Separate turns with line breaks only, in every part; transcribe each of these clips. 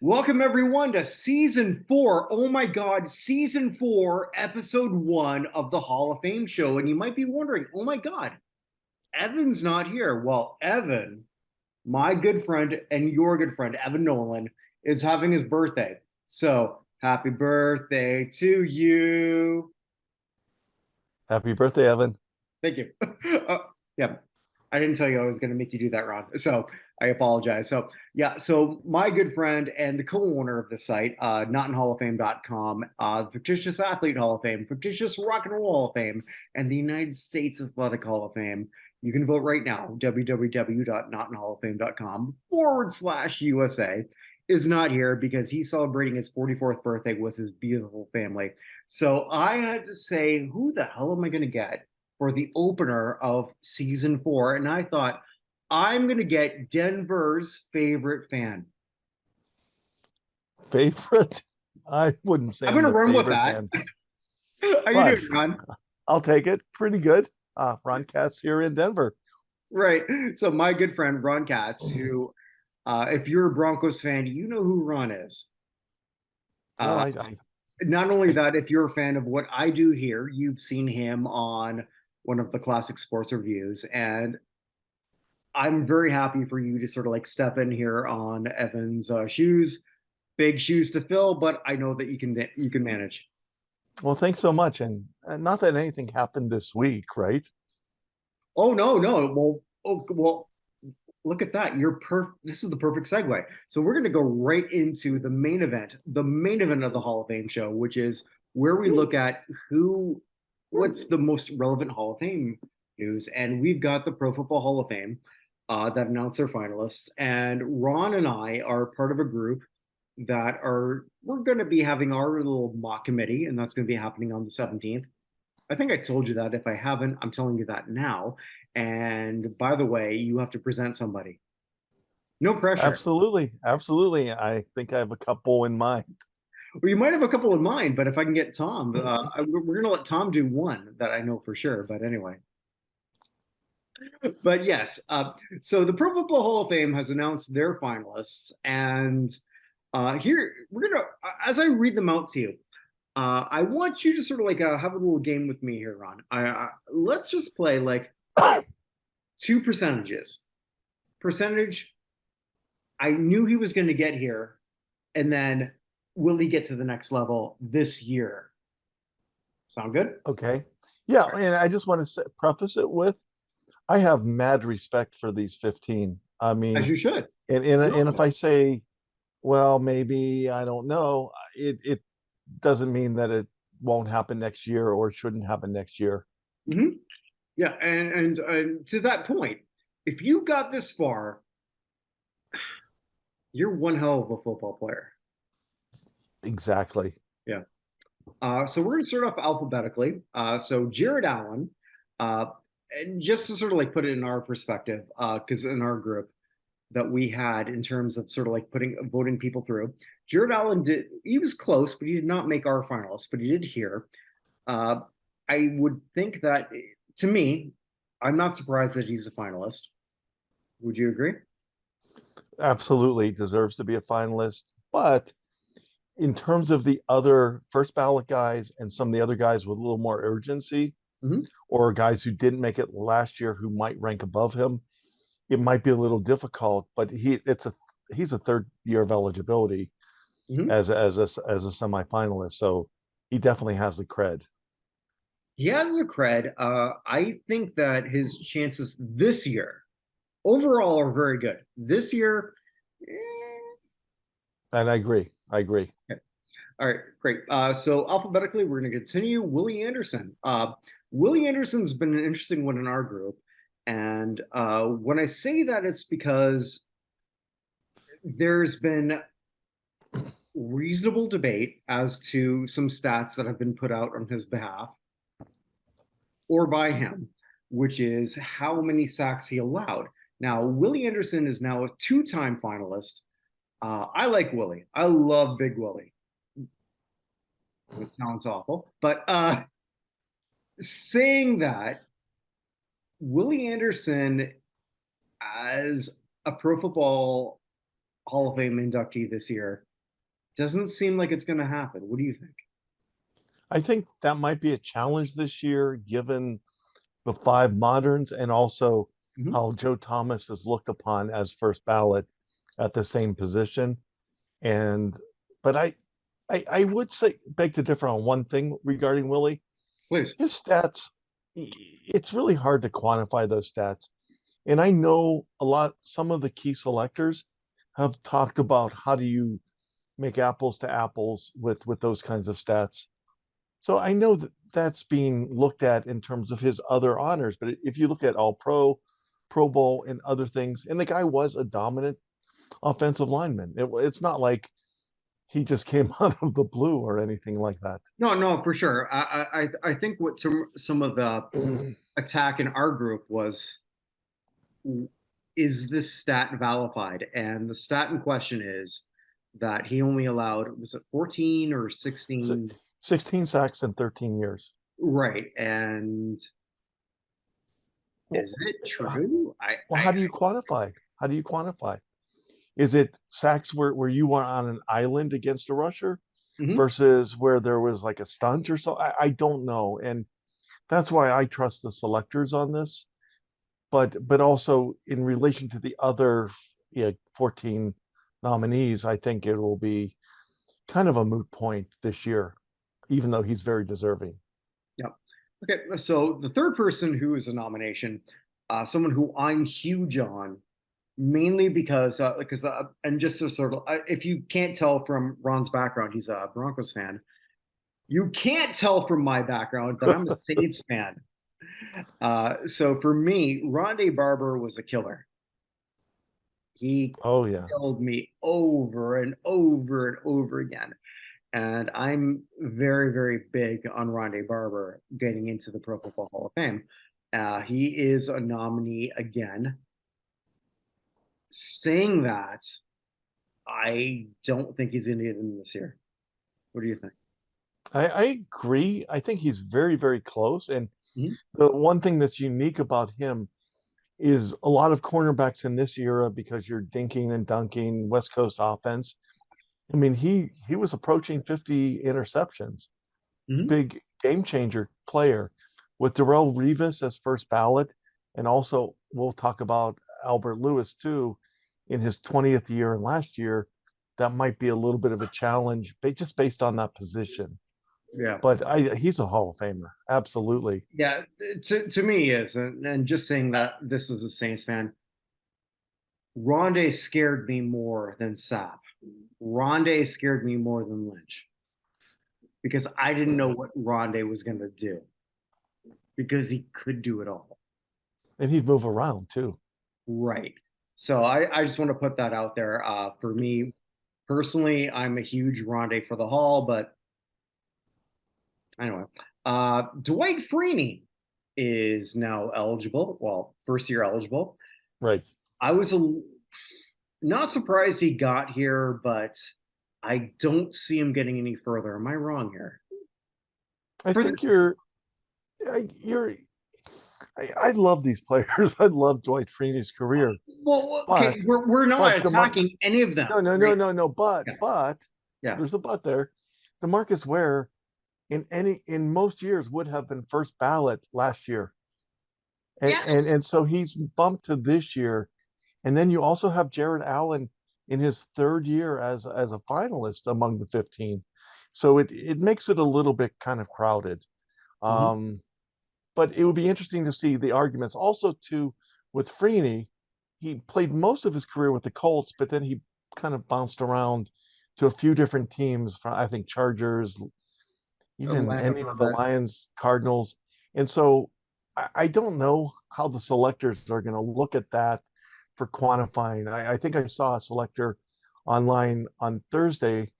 Welcome everyone to season 4. Oh my God, season 4, episode 1 of the Hall of Fame show. And you might be wondering, oh my God, Evan's not here. Well, Evan, my good friend and your good friend, Evan Nolan, is having his birthday. So happy birthday to you.
Happy birthday, Evan.
Thank you. Uh, yeah, I didn't tell you I was going to make you do that, Ron. So I apologize. So yeah, so my good friend and the co-owner of the site, notinhalloffame.com, fictitious athlete Hall of Fame, fictitious rock and roll Hall of Fame, and the United States Athletic Hall of Fame. You can vote right now, www.notinhalloffame.com/USA is not here because he's celebrating his 44th birthday with his beautiful family. So I had to say, who the hell am I going to get for the opener of season 4? And I thought, I'm going to get Denver's favorite fan.
Favorite? I wouldn't say
I'm
I'm
going to
the
run with
favorite
that.
fan,
How you
but
doing, Ron?
I'll take it. Pretty good. Ron Katz here in Denver.
Right. So my good friend Ron Katz, who, if you're a Broncos fan, you know who Ron is.
Well,
Uh, Not only that, if you're a fan of what I do here, you've seen him on one of the classic sports reviews, and I'm very happy for you to sort of like step in here on Evan's shoes. Big shoes to fill, but I know that you can manage.
well, thanks so much. And not that anything happened this week, right?
Oh no, no. Well, look at that. This is the perfect segue. So we're going to go right into the main event of the Hall of Fame show, which is where we look at what's the most relevant Hall of Fame news, and we've got the Pro Football Hall of Fame that announced their finalists, and Ron and I are part of a group that are we're going to be having our little mock committee, and that's going to be happening on the 17th. I think I told you that. If I haven't, I'm telling you that now. And by the way, you have to present somebody. No pressure.
Absolutely. Absolutely. I think I have a couple in mind.
Or you might have a couple in mind, but if I can get Tom, we're going to let Tom do one that I know for sure. But anyway, but yes. So the Pro Football Hall of Fame has announced their finalists. And here, we're going to, as I read them out to you, I want you to sort of like have a little game with me here, Ron. Let's just play like two percentages. Percentage, I knew he was going to get here, and then will he get to the next level this year? Sound good?
Okay. Yeah. And I just want to preface it with I have mad respect for these 15. I
As
mean,
you should.
and if I say, well, maybe I don't know, it doesn't mean that it won't happen next year or shouldn't happen next year.
Mm-hmm. Yeah, and to that point, if you got this far, you're one hell of a football player.
Exactly.
Yeah. So we're going to start off alphabetically. So Jared Allen, uh, and just to sort of like put it in our perspective, because in our group that we had in terms of sort of like putting voting people through, Jared Allen did. He was close, but he did not make our finalists, but he did here. Uh, I would think that, to me, I'm not surprised that he's a finalist. Would you agree?
Absolutely deserves to be a finalist. But in terms of the other first ballot guys and some of the other guys with a little more urgency,
Mm-hmm.
or guys who didn't make it last year who might rank above him, it might be a little difficult. But he's a third year of eligibility
Mm-hmm.
as a semifinalist, so he definitely has the cred.
He has a cred. I think that his chances this year overall are very good. This year,
And I agree. I agree.
okay. All right, great. So alphabetically, we're going to continue. Willie Anderson. Willie Anderson's been an interesting one in our group, and when I say that, it's because there's been reasonable debate as to some stats that have been put out on his behalf or by him, which is how many sacks he allowed. Now, Willie Anderson is now a two-time finalist. I like Willie. I love Big Willie. It sounds awful, but saying that, Willie Anderson, as a Pro Football Hall of Fame inductee this year, Doesn't seem like it's going to happen. What do you think?
I think that might be a challenge this year, given the five moderns and also
Mhm.
how Joe Thomas is looked upon as first ballot at the same position. And but I would say beg to differ on one thing regarding Willie.
Please.
His stats, it's really hard to quantify those stats. And I know some of the key selectors have talked about how do you make apples to apples with those kinds of stats. So I know that that's being looked at in terms of his other honors. But if you look at All Pro, Pro Bowl, and other things, and the guy was a dominant offensive lineman. It's not like he just came out of the blue or anything like that.
No, no, for sure. I think what some of the attack in our group was, is this stat validated? And the stat in question is that he only allowed, was it 14 or 16?
16 sacks in 13 years.
Right. And
Well,
is it true?
well, how do you quantify? How do you quantify? Is it sacks where you were on an island against a rusher
Mhm.
versus where there was like a stunt or so? I don't know. And that's why I trust the selectors on this. But also in relation to the other 14 nominees, I think it will be kind of a moot point this year, even though he's very deserving.
Yeah. Okay. So the third person who is a nomination, someone who I'm huge on, mainly because and just to sort of, if you can't tell from Ron's background, he's a Broncos fan. You can't tell from my background that I'm a Saints fan. So for me, Rondé Barber was a killer. He
Oh yeah.
killed me over and over and over again. And I'm very, very big on Rondé Barber getting into the Pro Football Hall of Fame. He is a nominee again. Saying that, I don't think he's going to get in this year. What do you think?
I agree. I think he's very, very close. And
Mhm.
the one thing that's unique about him is a lot of cornerbacks in this era, because you're dinking and dunking West Coast offense. I mean, he was approaching 50 interceptions,
Mhm.
big game changer player with Darrell Revis as first ballot. And also we'll talk about Albert Lewis too in his 20th year and last year. That might be a little bit of a challenge, just based on that position.
Yeah.
But he's a Hall of Famer. Absolutely.
Yeah. To me, is. And just saying that this is a Saints fan, Rondé scared me more than Sapp. Rondé scared me more than Lynch because I didn't know what Rondé was going to do because he could do it all.
And he'd move around too.
Right. So I just want to put that out there. For me personally, I'm a huge Rondé for the Hall, but anyway, Dwight Freeney is now eligible. Well, first year eligible.
Right.
I was not surprised he got here, but I don't see him getting any further. Am I wrong here?
I
For
think
this,
you're I love these players. I love Dwight Freeney's career.
well, okay,
But
we're not
but the Mark
attacking any of them,
no no no
right?
no no
Yeah,
but
yeah.
there's a but there. DeMarcus Ware in most years would have been first ballot last year. And and
Yes.
and so he's bumped to this year. And then you also have Jared Allen in his third year as a finalist among the 15. So it makes it a little bit kind of crowded.
Mhm.
Um, but it would be interesting to see the arguments. Also, too, with Freeney, he played most of his career with the Colts, but then he kind of bounced around to a few different teams. From, I think, Chargers, even
Atlanta
any
for a
of the
bit.
Lions, Cardinals. And so I don't know how the selectors are going to look at that for quantifying. I think I saw a selector online on Thursday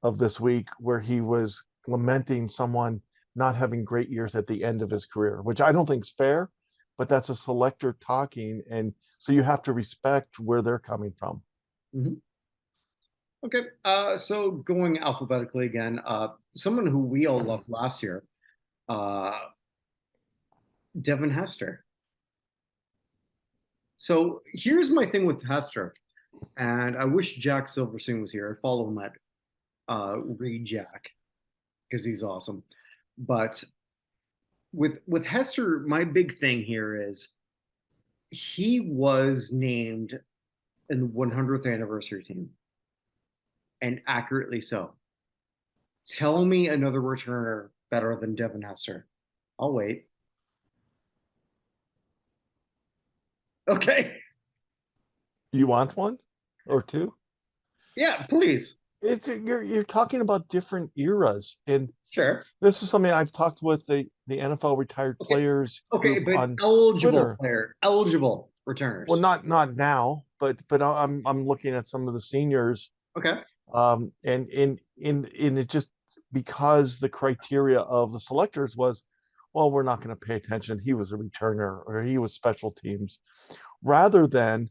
of this week where he was lamenting someone not having great years at the end of his career, which I don't think is fair, but that's a selector talking. And so you have to respect where they're coming from.
Mhm. Okay, so going alphabetically again, someone who we all loved last year, uh, Devin Hester. So here's my thing with Hester, and I wish Jack Silverstein was here. I follow him at Reed Jack because he's awesome. But with Hester, my big thing here is he was named in the 100th anniversary team, and accurately so. Tell me another returner better than Devin Hester. I'll wait. Okay.
You want one or two?
Yeah, please.
It's you're talking about different eras, and
Sure.
this is something I've talked with the NFL retired
Okay.
players
Okay,
group
but
on
eligible
Twitter.
player, eligible
Well,
returners.
not now, but I'm looking at some of the seniors,
Okay.
and in it just because the criteria of the selectors was, well, we're not going to pay attention. He was a returner or he was special teams, rather than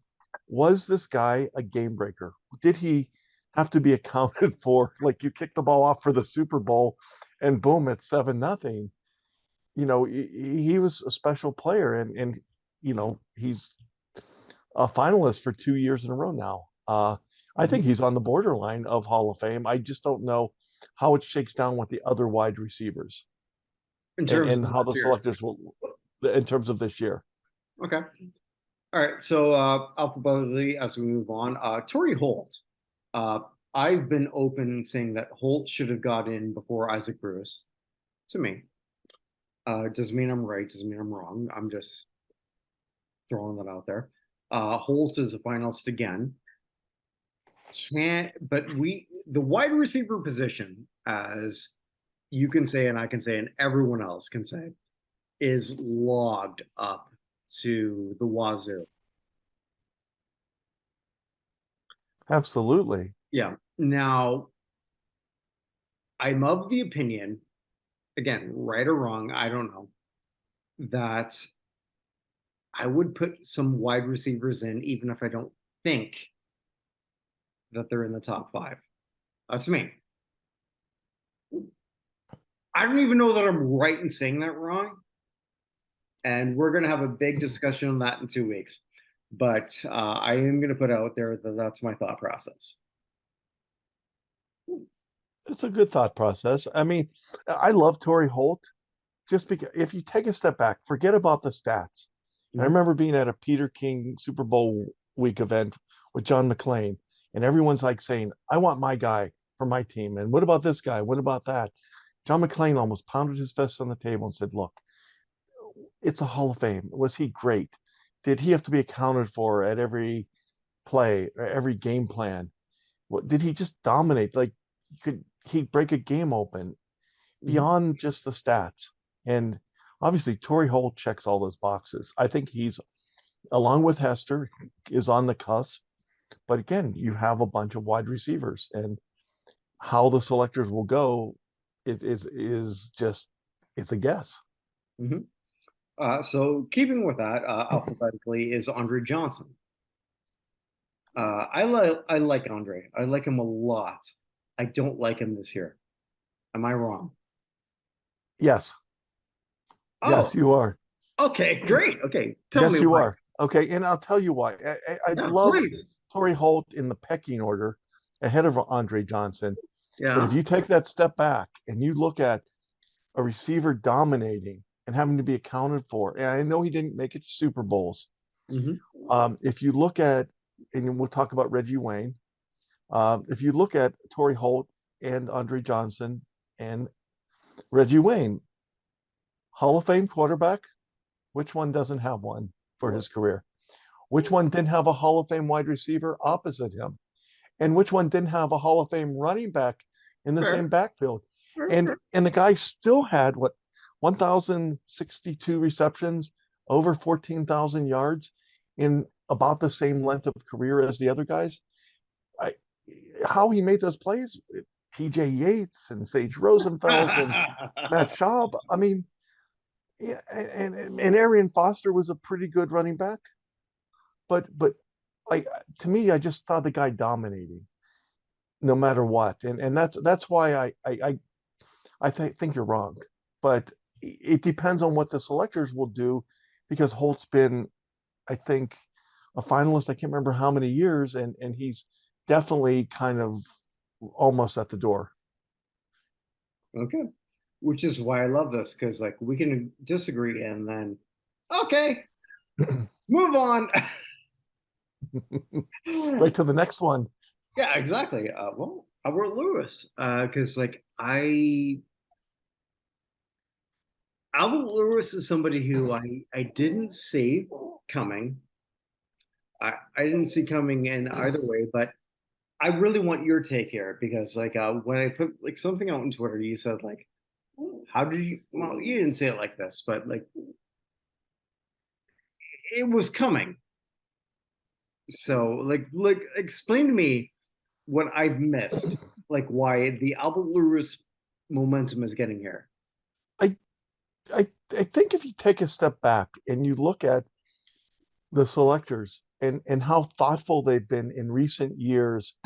was this guy a game breaker? Did he have to be accounted for? Like you kick the ball off for the Super Bowl, and boom, it's 7-0. He was a special player, and he's a finalist for 2 years in a row now. I
Mhm.
think he's on the borderline of Hall of Fame. I just don't know how it shakes down with the other wide receivers
In
and,
terms
and
of
how the
this year.
selectors will, in terms of this year.
Okay. All right. So alphabetically as we move on, Torrey Holt. Uh, I've been open saying that Holt should have got in before Isaac Bruce. To me, doesn't mean I'm right. Doesn't mean I'm wrong. I'm just throwing that out there. Holt is a finalist again. Can't, but the wide receiver position, as you can say and I can say and everyone else can say, is logged up to the wazoo.
Absolutely.
Yeah. Now, I'm of the opinion, again, right or wrong, I don't know, that I would put some wide receivers in, even if I don't think that they're in the top five. That's me. I don't even know that I'm right in saying that wrong. And we're going to have a big discussion on that in 2 weeks. But I am going to put out there that that's my thought process.
It's a good thought process. I mean, I love Torrey Holt just because if you take a step back, forget about the stats. And I
Mhm.
remember being at a Peter King Super Bowl week event with John McClain, and everyone's like saying, I want my guy for my team. And what about this guy? What about that? John McClain almost pounded his fist on the table and said, look, it's a Hall of Fame. Was he great? Did he have to be accounted for at every play or every game plan? What did he just dominate? Like could he break a game open
Mhm.
beyond just the stats? And obviously Torrey Holt checks all those boxes. I think he's along with Hester is on the cusp. But again, you have a bunch of wide receivers, and how the selectors will go is just it's a guess.
Mhm. So keeping with that, alphabetically is Andre Johnson. I like Andre. I like him a lot. I don't like him this year. Am I wrong?
Yes,
Oh,
yes, you are.
okay, great. Okay, tell me
Yes, you
why.
are. Okay, and I'll tell you why. I'd
Yeah,
love
please.
Torrey Holt in the pecking order ahead of Andre Johnson. But if
Yeah.
you take that step back and you look at a receiver dominating and having to be accounted for, and I know he didn't make it to Super Bowls.
Hmm.
If you look at, and we'll talk about Reggie Wayne, if you look at Torrey Holt and Andre Johnson and Reggie Wayne, Hall of Fame quarterback, which one doesn't have one for his career? Which one didn't have a Hall of Fame wide receiver opposite him? And which one didn't have a Hall of Fame running back in the same
Fair.
backfield?
Fair,
And
fair.
and the guy still had what 1,062 receptions, over 14,000 yards in about the same length of career as the other guys. I, how he made those plays, T.J. Yates and Sage Rosenfels and Matt Schaub. I mean, yeah, and Arian Foster was a pretty good running back, but like to me, I just thought the guy dominating no matter what, and that's why I think you're wrong, but it depends on what the selectors will do, because Holt's been, I think, a finalist. I can't remember how many years, and he's definitely kind of almost at the door.
Okay. Which is why I love this because like we can disagree and then okay, move on.
Right to the next one.
Yeah, exactly. Well, Albert Lewis, because like Albert Lewis is somebody who I didn't see coming. I didn't see coming in either way, but I really want your take here because like when I put like something out on Twitter, you said like, how did you? Well, you didn't say it like this, but like it was coming. So like explain to me what I've missed, like why the Albert Lewis momentum is getting here.
I, I think if you take a step back and you look at the selectors and how thoughtful they've been in recent years,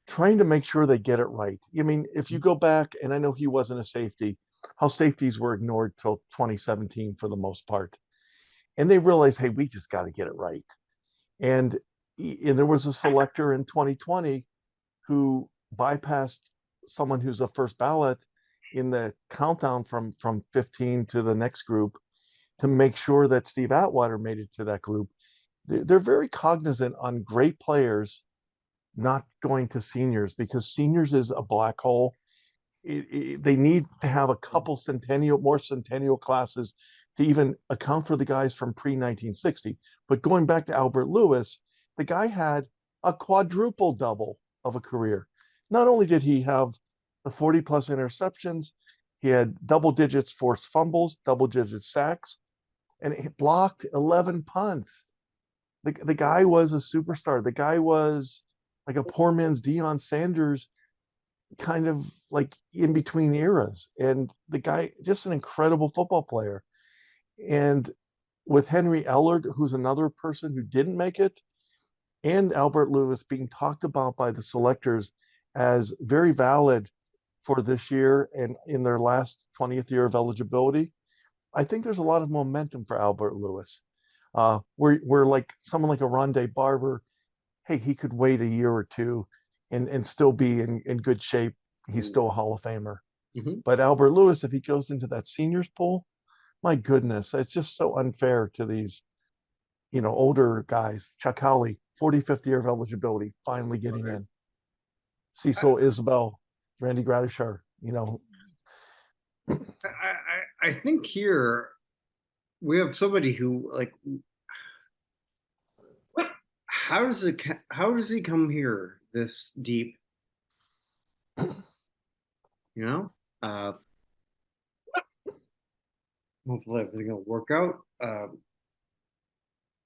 trying to make sure they get it right. I mean, if you go back, and I know he wasn't a safety, how safeties were ignored till 2017 for the most part. And they realized, hey, we just got to get it right. And, and there was a selector in 2020 who bypassed someone who's a first ballot in the countdown from 15 to the next group to make sure that Steve Atwater made it to that group. They're very cognizant on great players not going to seniors because seniors is a black hole. They need to have a couple more centennial classes to even account for the guys from pre 1960. But going back to Albert Lewis, the guy had a quadruple double of a career. Not only did he have the 40 plus interceptions, he had double digits forced fumbles, double digits sacks, and he blocked 11 punts. The guy was a superstar. The guy was like a poor man's Deion Sanders, kind of like in between eras. And the guy, just an incredible football player. And with Henry Ellard, who's another person who didn't make it, and Albert Lewis being talked about by the selectors as very valid for this year and in their last 20th year of eligibility, I think there's a lot of momentum for Albert Lewis. We're like someone like a Rondé Barber, hey, he could wait a year or two and still be in good shape. He's still a Hall of Famer.
Mhm.
But Albert Lewis, if he goes into that seniors pool, my goodness, it's just so unfair to these, older guys. Chuck Howley, 45th year of eligibility, finally getting in.
I,
Cecil Isbell, Randy Gradishar,
I think here we have somebody who like how does he come here this deep? You know, uh, hopefully everything will work out.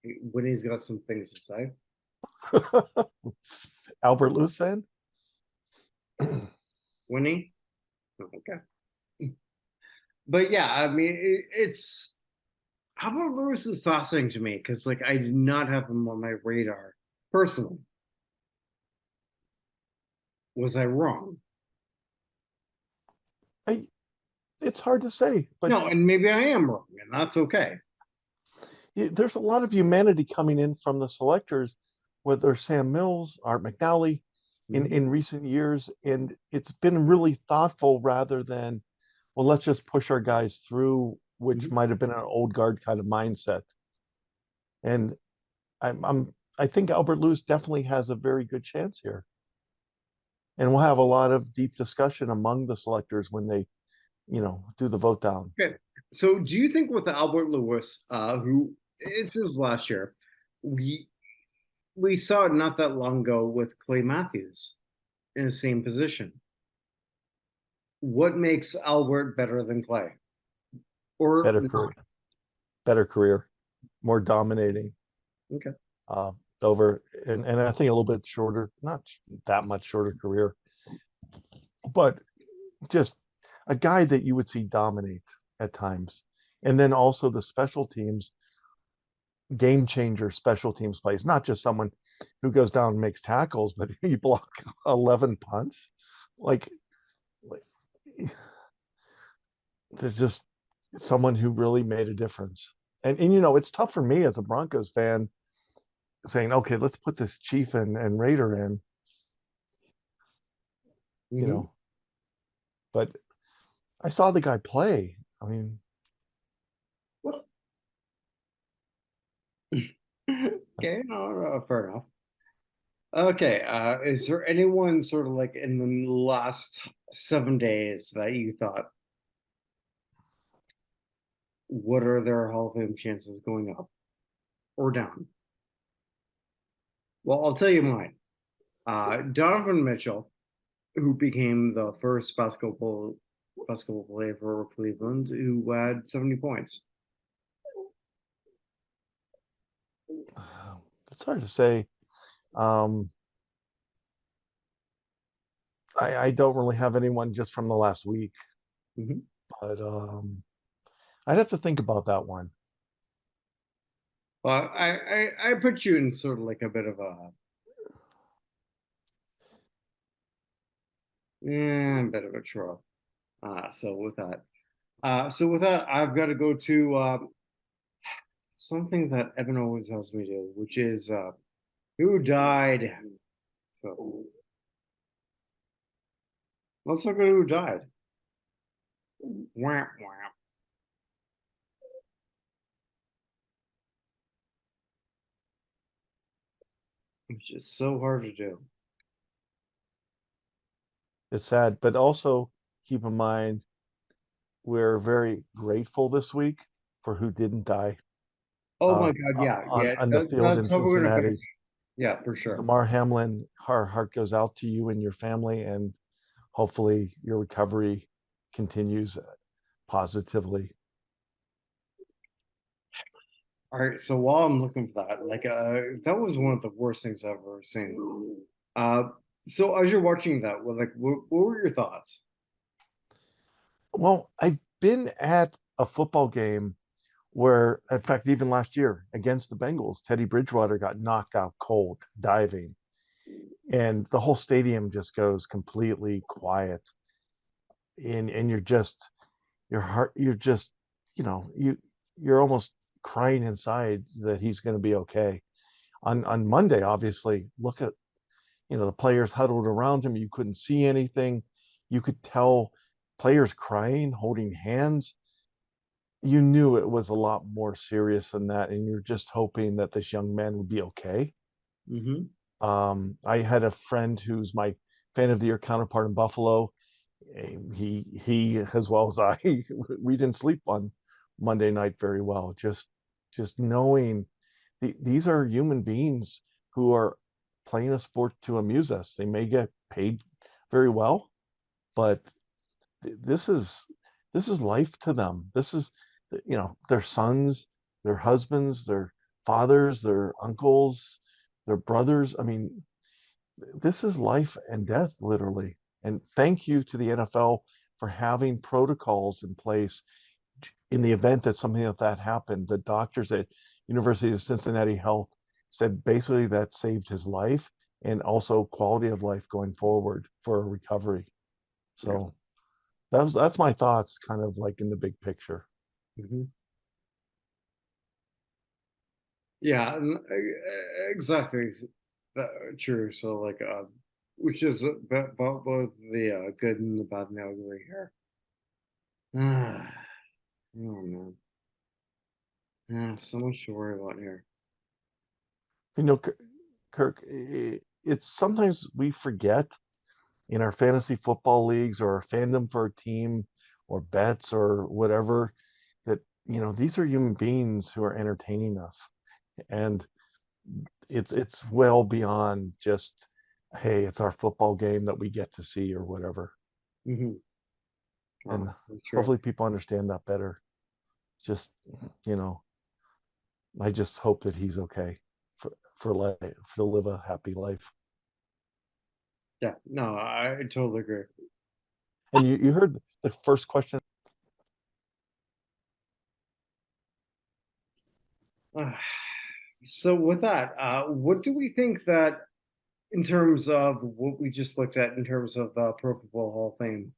Winnie's got some things to say.
Albert Lewis fan.
Winnie, oh, okay, but yeah, I mean it's Albert Lewis is fascinating to me because like I did not have him on my radar personally. Was I wrong?
I, it's hard to say, but
No, and maybe I am wrong, and that's okay.
there's a lot of humanity coming in from the selectors, whether Sam Mills, Art McNally,
Mhm.
in recent years, and it's been really thoughtful rather than, well, let's just push our guys through, which
Mhm.
might have been an old guard kind of mindset. And I think Albert Lewis definitely has a very good chance here, and we'll have a lot of deep discussion among the selectors when they, do the vote down.
Okay. So, do you think with Albert Lewis, who it's his last year, we we saw it not that long ago with Clay Matthews in the same position. What makes Albert better than Clay? Or
Better
not?
career, better career, more dominating.
Okay.
uh, over, and I think a little bit shorter, not that much shorter career, but just a guy that you would see dominate at times. And then also the special teams, game changer special teams plays, not just someone who goes down and makes tackles, but you block 11 punts. Like, there's just someone who really made a difference. And it's tough for me as a Broncos fan saying, okay, let's put this Chief and Raider in. you
Hmm.
know, but I saw the guy play. I mean,
Well, okay, no, no, fair enough. Okay, is there anyone sort of like in the last 7 days that you thought, what are their Hall of Fame chances going up or down? Well, I'll tell you mine. Donovan Mitchell, who became the first basketball player for Cleveland, who had 70 points.
it's hard to say. Um, I don't really have anyone just from the last week,
Mhm.
but I'd have to think about that one.
Well, I put you in sort of like a bit of a bit of a trough. So with that, I've got to go to something that Evan always tells me to, which is who died. So let's look at who died. Wah, wah. Which is so hard to do.
It's sad, but also keep in mind we're very grateful this week for who didn't die
Oh my God, yeah, yeah.
on the field in
That's how we're gonna finish.
Cincinnati.
Yeah, for sure.
Damar Hamlin, our heart goes out to you and your family, and hopefully your recovery continues positively.
All right, so while I'm looking for that, like that was one of the worst things I've ever seen. Uh so as you're watching that, what were your thoughts?
Well, I've been at a football game where, in fact, even last year against the Bengals, Teddy Bridgewater got knocked out cold diving, and the whole stadium just goes completely quiet, and you're just your heart, you're just, you're almost crying inside that he's going to be okay. On Monday, obviously, look at the players huddled around him. You couldn't see anything. You could tell players crying, holding hands. You knew it was a lot more serious than that, and you're just hoping that this young man would be okay.
Mm-hmm.
I had a friend who's my fan of the year counterpart in Buffalo. He as well as I, we didn't sleep on Monday night very well. Just knowing these are human beings who are playing a sport to amuse us. They may get paid very well, but this is life to them. This is their sons, their husbands, their fathers, their uncles, their brothers. I mean, this is life and death, literally. And thank you to the NFL for having protocols in place in the event that something like that happened. The doctors at University of Cincinnati Health said basically that saved his life and also quality of life going forward for a recovery.
Yeah.
So that's my thoughts, kind of like in the big picture.
Mm-hmm. Yeah, exactly. True. So like which is both the good and the bad and the ugly here. Oh man. Yeah, so much to worry about here.
You know, Kirk, it's sometimes we forget in our fantasy football leagues or our fandom for a team or bets or whatever that these are human beings who are entertaining us, and it's well beyond just, hey, it's our football game that we get to see or whatever.
Mm-hmm.
And
Oh, true.
hopefully people understand that better. Just, you know I just hope that he's okay for life, to live a happy life.
Yeah, no, I totally agree.
And you heard the first question.
So with that, what do we think that in terms of what we just looked at in terms of Pro Football Hall of Fame,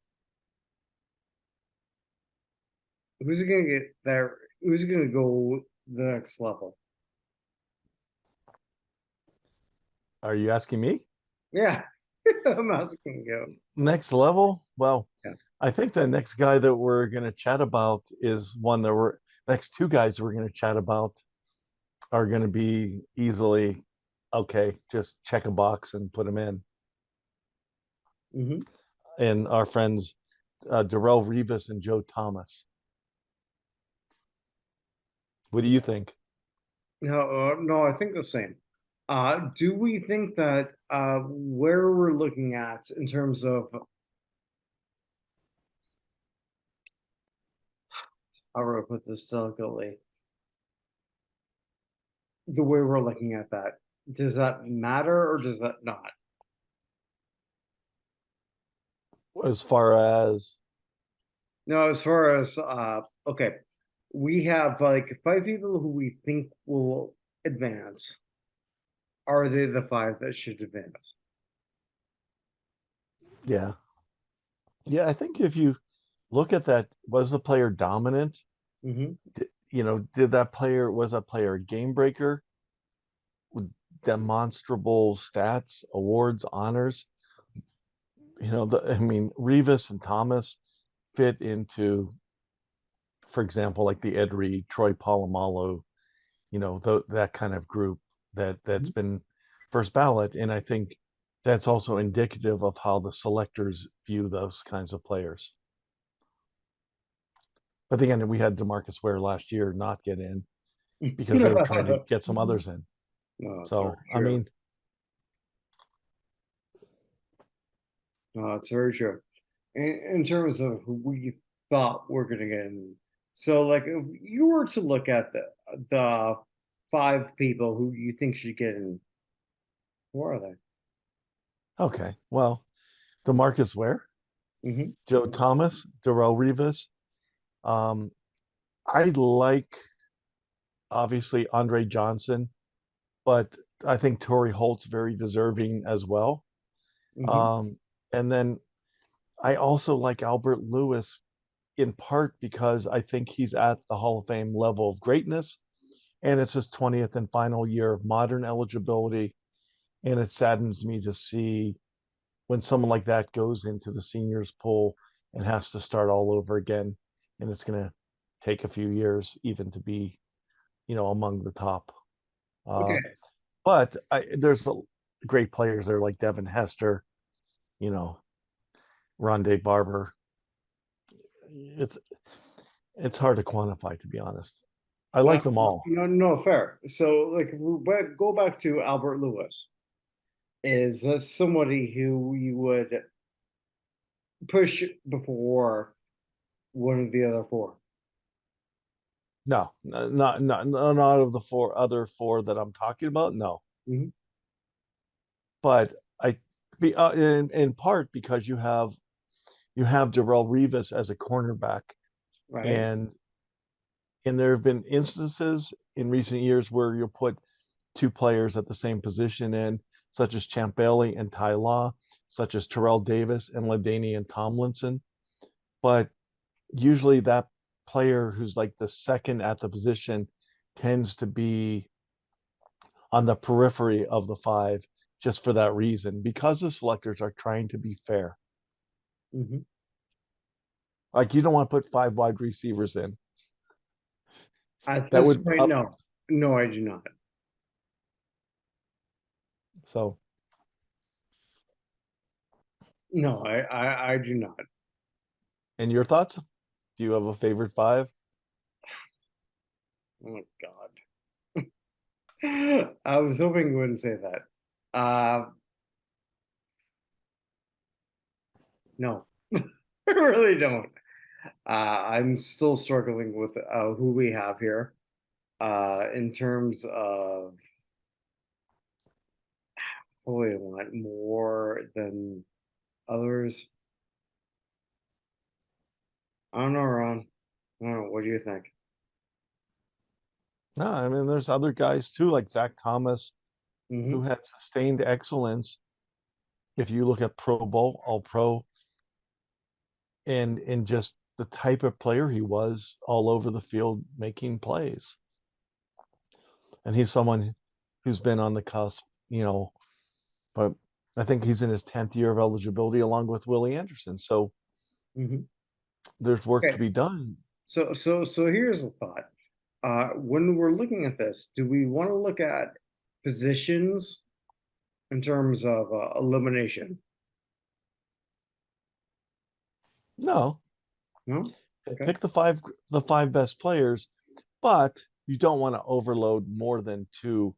who's going to get there? Who's going to go the next level?
Are you asking me?
Yeah. I'm asking you.
Next level? Well,
Yeah.
I think the next guy that we're going to chat about is one that we're next two guys we're going to chat about are going to be easily okay, just check a box and put them in.
Hmm.
And our friends Darrell Revis and Joe Thomas. What do you think?
No, no, I think the same. Do we think that where we're looking at in terms of how do I put this delicately? The way we're looking at that, does that matter or does that not?
As far as
No, as far as okay, we have like five people who we think will advance. Are they the five that should advance?
yeah. Yeah, I think if you look at that, was the player dominant?
Hmm.
Did that player was that player a game breaker with demonstrable stats, awards, honors? I mean, Revis and Thomas fit into, for example, like the Ed Reed, Troy Polamalu, that kind of group that's been first ballot, and I think that's also indicative of how the selectors view those kinds of players. But again, we had DeMarcus Ware last year not get in because they were trying to get some others in.
No, it's very
So, I
true.
mean,
No, it's very true. In terms of who we thought we're going to get in. So, like, if you were to look at the five people who you think should get in, who are they?
okay, well, DeMarcus Ware,
Hmm.
Joe Thomas, Darrell Rivas. Um, I like obviously Andre Johnson, but I think Torrey Holt's very deserving as well.
Hmm.
Um, and then I also like Albert Lewis in part because I think he's at the Hall of Fame level of greatness, and it's his 20th and final year of modern eligibility. And it saddens me to see when someone like that goes into the seniors pool and has to start all over again, and it's going to take a few years even to be, among the top.
Okay.
Uh, but there's great players there like Devin Hester, you know, Rondé Barber. It's it's hard to quantify, to be honest. I like them all.
No, no, fair. So, like, go back to Albert Lewis. Is that somebody who you would push before one of the other 4?
No, not of the other four that I'm talking about. No,
Hmm.
but I be in part because you have Darrell Revis as a cornerback,
Right?
and there have been instances in recent years where you'll put two players at the same position in, such as Champ Bailey and Ty Law, such as Terrell Davis and LaDainian Tomlinson. But usually that player who's like the second at the position tends to be on the periphery of the five just for that reason, because the selectors are trying to be fair.
Hmm.
Like you don't want to put five wide receivers in.
At
That
this
would
point,
up
no. No, I do not.
so
No, I do not.
and your thoughts? Do you have a favorite five?
Oh my God. I was hoping you wouldn't say that. No, I really don't. I'm still struggling with who we have here in terms of who I want more than others. I don't know, Ron. I don't know. What do you think?
No, I mean there's other guys too, like Zach Thomas, who
Hmm.
had sustained excellence. If you look at Pro Bowl, All Pro, and just the type of player he was all over the field making plays. And he's someone who's been on the cusp, but I think he's in his 10th year of eligibility along with Willie Anderson. So
Mhm.
there's work to
Okay.
be done.
So here's a thought. When we're looking at this, do we want to look at positions in terms of elimination?
No,
No? Okay.
pick the five best players, but you don't want to overload more than two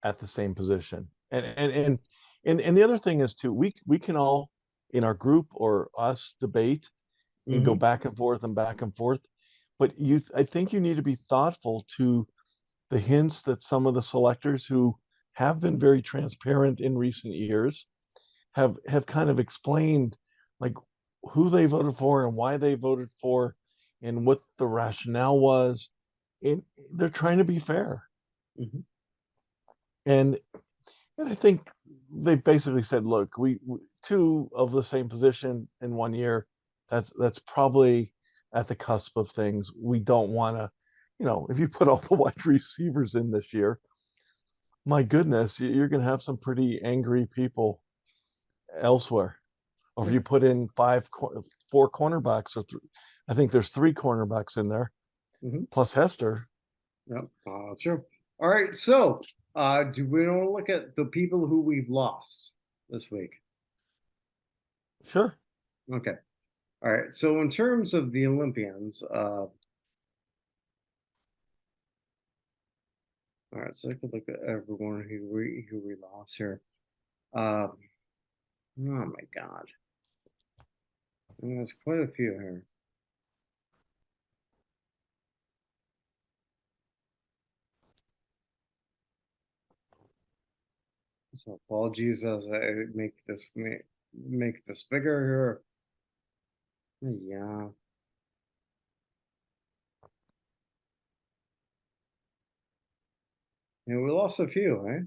at the same position. And the other thing is too, we can all in our group or us debate and go
Hmm.
back and forth and back and forth. But I think you need to be thoughtful to the hints that some of the selectors who have been very transparent in recent years have kind of explained like who they voted for and why they voted for and what the rationale was. And they're trying to be fair.
Hmm.
And I think they basically said, look, we two of the same position in 1 year, that's probably at the cusp of things. We don't want to, if you put all the wide receivers in this year, my goodness, you're going to have some pretty angry people elsewhere. Or if you put in four cornerbacks, I think there's three cornerbacks in there
Hmm.
plus Hester.
Yep, that's true. All right, so do we want to look at the people who we've lost this week?
Sure.
Okay. All right. So in terms of the Olympians, all right, so I could look at everyone who we lost here. Oh my God, there's quite a few here. So apologies as I make this bigger here. Yeah, yeah, we lost a few, eh?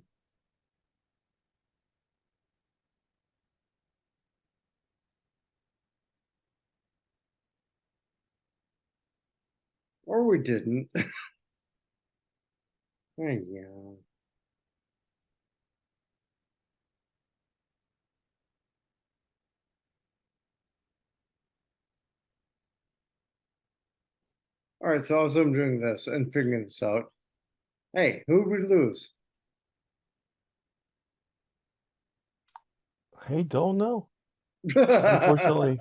Or we didn't. Yeah. All right. So as I'm doing this and figuring this out, hey, who would we lose?
I don't know. Unfortunately,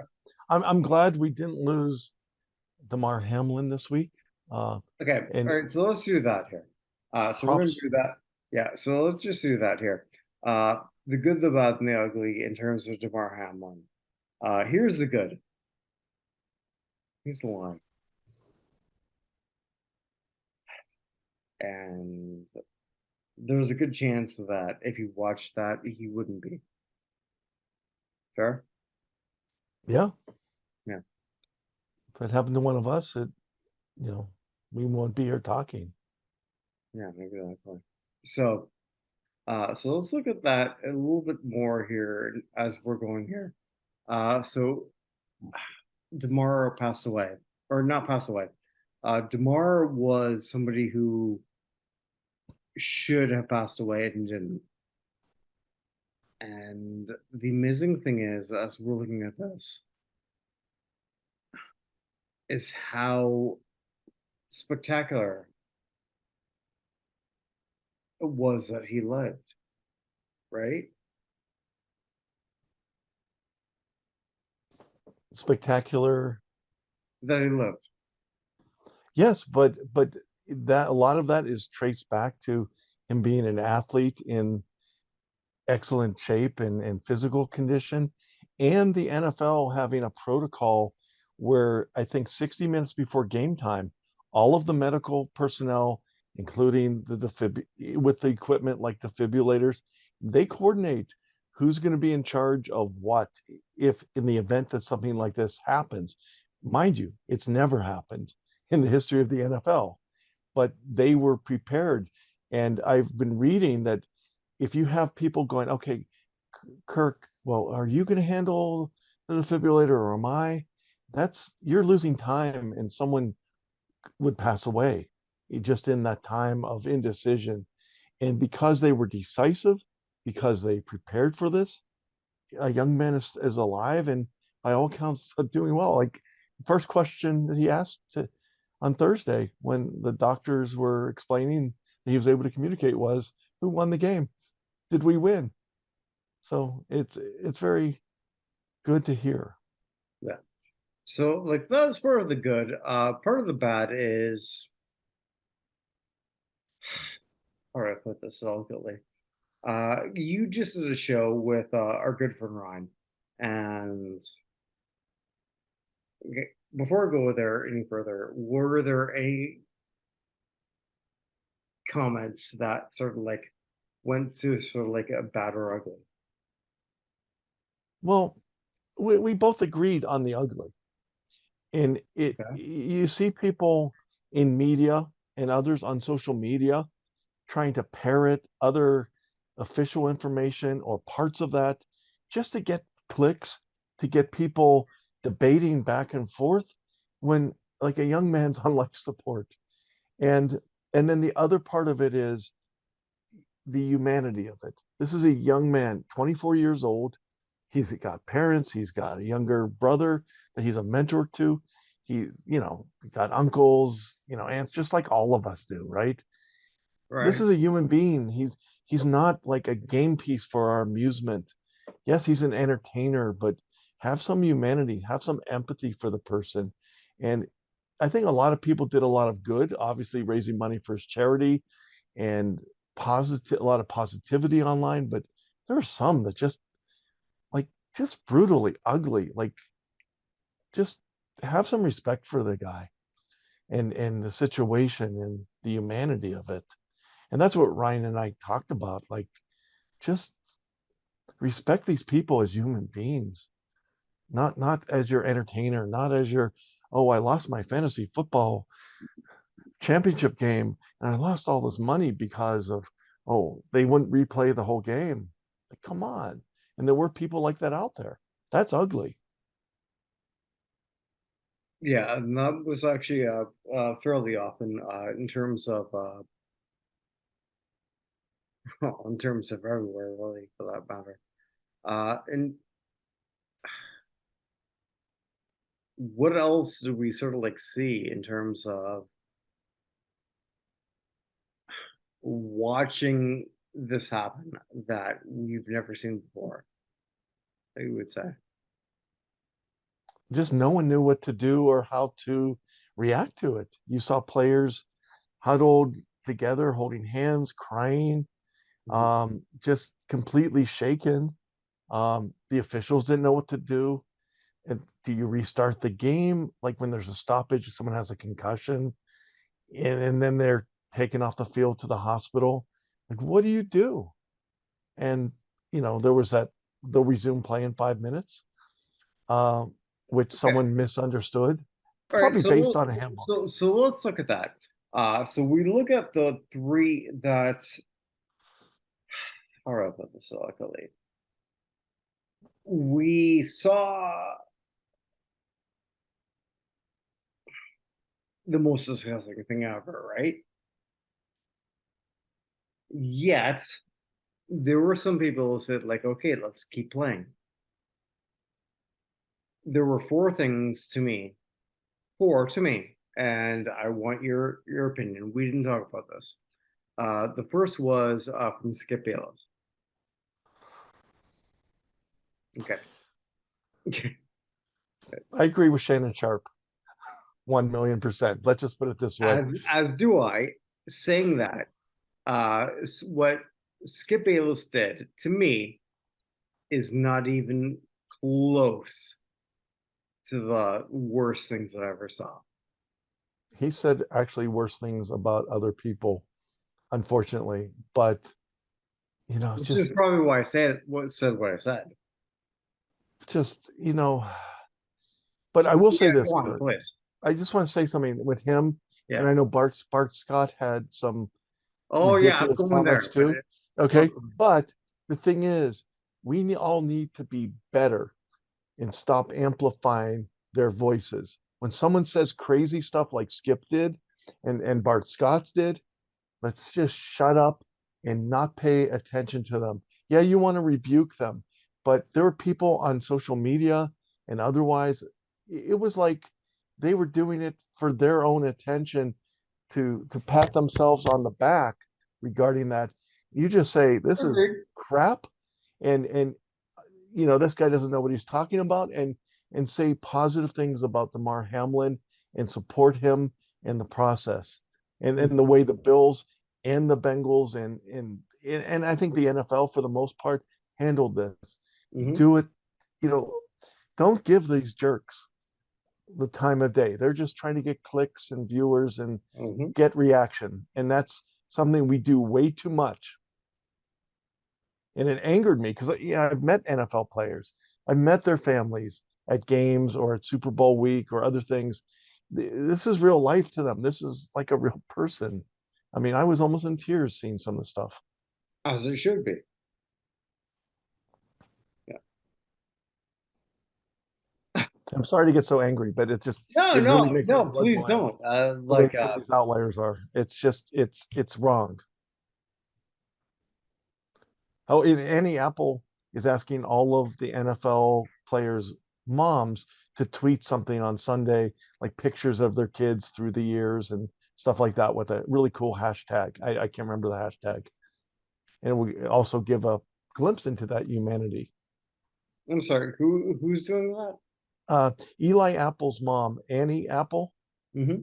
I'm glad we didn't lose Damar Hamlin this week.
Okay,
And
all right, so let's do that here. So we're gonna
props.
do that. Yeah, so let's just do that here. The good, the bad, and the ugly in terms of Damar Hamlin. Here's the good. He's lying, and there's a good chance that if you watched that, he wouldn't be. Fair?
Yeah,
Yeah,
if it happened to one of us, you know, we won't be here talking.
yeah, maybe that's why. So, so let's look at that a little bit more here as we're going here. So Damar passed away, or not passed away. Damar was somebody who should have passed away and didn't. And the amazing thing is, as we're looking at this, is how spectacular it was that he lived, right?
Spectacular.
That he lived.
Yes, but that a lot of that is traced back to him being an athlete in excellent shape and physical condition, and the NFL having a protocol where I think 60 minutes before game time, all of the medical personnel, including with the equipment like defibrillators, they coordinate who's going to be in charge of what if in the event that something like this happens. Mind you, it's never happened in the history of the NFL, but they were prepared. And I've been reading that if you have people going, okay, Kirk, well, are you going to handle the defibrillator or am I? You're losing time and someone would pass away just in that time of indecision. And because they were decisive, because they prepared for this, a young man is alive and by all accounts doing well. Like first question that he asked on Thursday when the doctors were explaining that he was able to communicate was, "Who won the game? Did we win?" So it's very good to hear.
Yeah. So like that's part of the good. Part of the bad is, all right, put this delicately. You just did a show with our good friend Ryan, and okay, before I go there any further, were there any comments that sort of like went to sort of like a bad or ugly?
Well, we both agreed on the ugly. And
Okay.
you see people in media and others on social media trying to parrot other official information or parts of that just to get clicks, to get people debating back and forth when like a young man's on life support. And and then the other part of it is the humanity of it. This is a young man, 24 years old. He's got parents, he's got a younger brother that he's a mentor to. He's, got uncles, aunts, just like all of us do, right? This
Right.
is a human being. He's not like a game piece for our amusement. Yes, he's an entertainer, but have some humanity, have some empathy for the person. And I think a lot of people did a lot of good, obviously raising money for his charity and a lot of positivity online, but there are some that like just brutally ugly. Like just have some respect for the guy and the situation and the humanity of it. And that's what Ryan and I talked about. Like just respect these people as human beings, not as your entertainer, not as your, oh, I lost my fantasy football championship game and I lost all this money because of, oh, they wouldn't replay the whole game. Like, come on. And there were people like that out there. That's ugly.
Yeah, and that was actually fairly often in terms of in terms of everywhere, really, for that matter. And what else do we sort of like see in terms of watching this happen that we've never seen before? I would say.
Just no one knew what to do or how to react to it. You saw players huddled together, holding hands, crying,
Mhm.
just completely shaken. The officials didn't know what to do. And do you restart the game? Like when there's a stoppage, someone has a concussion, and then they're taken off the field to the hospital. Like, what do you do? And, there was that they'll resume play in 5 minutes, uh, which
Okay.
someone misunderstood,
All right.
probably based on a handbook.
So let's look at that. So we look at the three that are up at the Silicon. We saw the most disgusting thing ever, right? Yet there were some people who said, like, okay, let's keep playing. There were four to me, and I want your opinion. We didn't talk about this. The first was from Skip Bayless. Okay.
I agree with Shannon Sharp, 1,000,000%. Let's just put it this way.
As do I. Saying that, what Skip Bayless did to me is not even close to the worst things that I ever saw.
He said actually worse things about other people, unfortunately. But, it's
Which is
just,
probably why I said what I said.
just, but I will say
Yeah,
this,
go on,
Kirk.
please.
I just want to say something with him. And
Yeah.
I know Bart Scott had some
Oh yeah, I'm
ridiculous
going
comments
there, but
too.
go,
Okay. But the thing is, all need to be better and stop amplifying their voices. When someone says crazy stuff like Skip did and Bart Scott did, let's just shut up and not pay attention to them. Yeah, you want to rebuke them, But there were people on social media and otherwise, it was like they were doing it for their own attention to pat themselves on the back regarding that. You just say this is
Agreed.
crap, and this guy doesn't know what he's talking about, and say positive things about Damar Hamlin and support him in the process, and the way the Bills and the Bengals and I think the NFL for the most part handled this.
Mm-hmm.
Do it, you know, don't give these jerks the time of day. They're just trying to get clicks and viewers and
Mm-hmm.
get reaction. And that's something we do way too much. And it angered me because I've met NFL players. I've met their families at games or at Super Bowl week or other things. This is real life to them. This is like a real person. I mean, I was almost in tears seeing some of the stuff.
As it should be. Yeah.
I'm sorry to get so angry, but
No,
it really
no,
makes my
no,
blood
please
boil
don't.
the way some of these outliers are. It's wrong. Oh, and Annie Apple is asking all of the NFL players' moms to tweet something on Sunday, like pictures of their kids through the years and stuff like that with a really cool hashtag. I can't remember the hashtag. And we also give a glimpse into that humanity.
I'm sorry. Who's doing that?
Uh, Eli Apple's mom, Annie Apple,
Mm-hmm.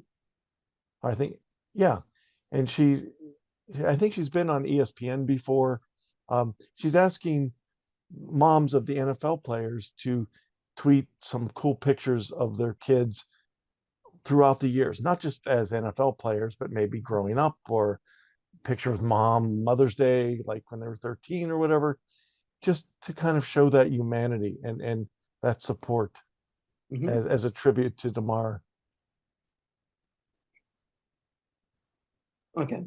I think, yeah. And I think she's been on ESPN before. She's asking moms of the NFL players to tweet some cool pictures of their kids throughout the years, not just as NFL players, but maybe growing up or picture with mom, Mother's Day, like when they were 13 or whatever, just to kind of show that humanity and that support
Mm-hmm.
as a tribute to Damar.
Okay.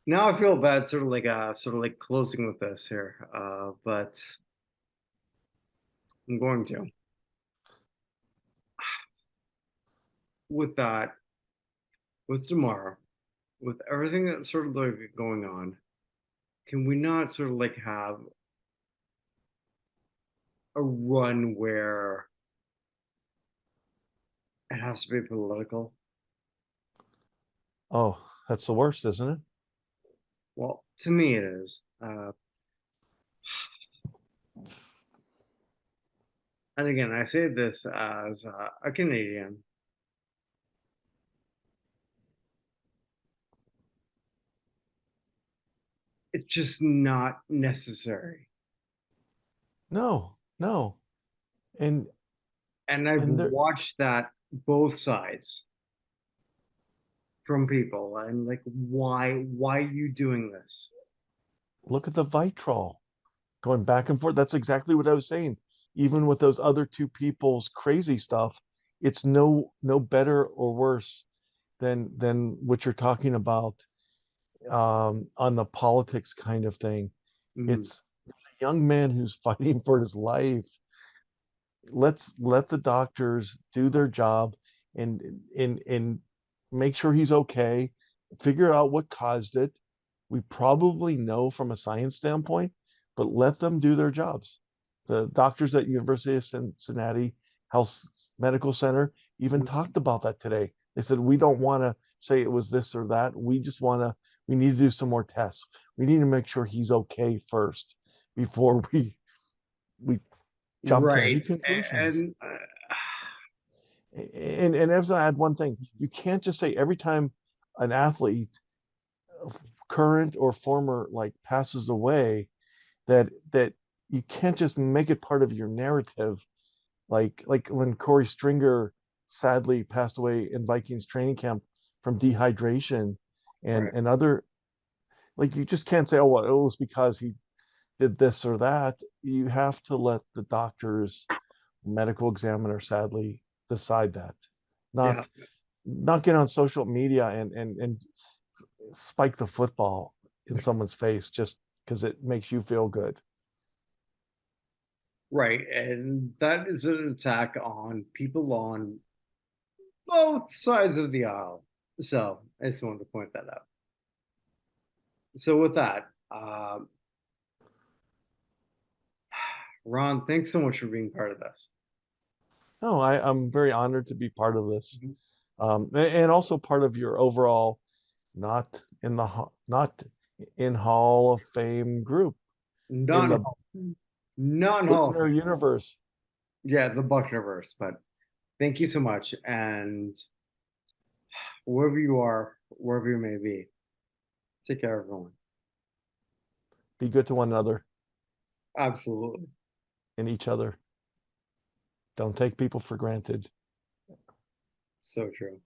Now I feel bad, sort of like closing with this here. But I'm going to. With that, with tomorrow, with everything that's sort of like going on, can we not sort of like have a run where it has to be political?
Oh, that's the worst, isn't it?
Well, to me it is. And again, I say this as a Canadian. It's just not necessary.
No, no. And
And I've
and there
watched that both sides from people. I'm like, why are you doing this?
look at the vitriol going back and forth. That's exactly what I was saying. Even with those other two people's crazy stuff, it's no better or worse than what you're talking about on the politics kind of thing.
Mhm.
It's a young man who's fighting for his life. Let's let the doctors do their job and make sure he's okay. Figure out what caused it. We probably know from a science standpoint, but let them do their jobs. The doctors at University of Cincinnati Health Medical Center even talked about that today. They said we don't want to say it was this or that. We need to do some more tests. We need to make sure he's okay first before we jump to
Right.
any conclusions.
And
And as I add one thing, you can't just say every time an athlete, current or former, like passes away, that you can't just make it part of your narrative. Like when Corey Stringer sadly passed away in Vikings training camp from dehydration
right.
and other, like you just can't say, oh well, it was because he did this or that. You have to let the doctors, medical examiner, sadly decide that,
Yeah.
not get on social media and spike the football in someone's face just because it makes you feel good.
Right. And that is an attack on people on both sides of the aisle. So I just wanted to point that out. So with that, Ron, thanks so much for being part of this.
No, I'm very honored to be part of this,
Mhm.
and also part of your overall not in Hall of Fame group in
Not
the
not in Hall of
Buchner
Fame.
universe.
Yeah, the Bucknerverse. But thank you so much. And wherever you are, wherever you may be, take care, everyone.
Be good to one another
Absolutely.
and each other. Don't take people for granted.
So true.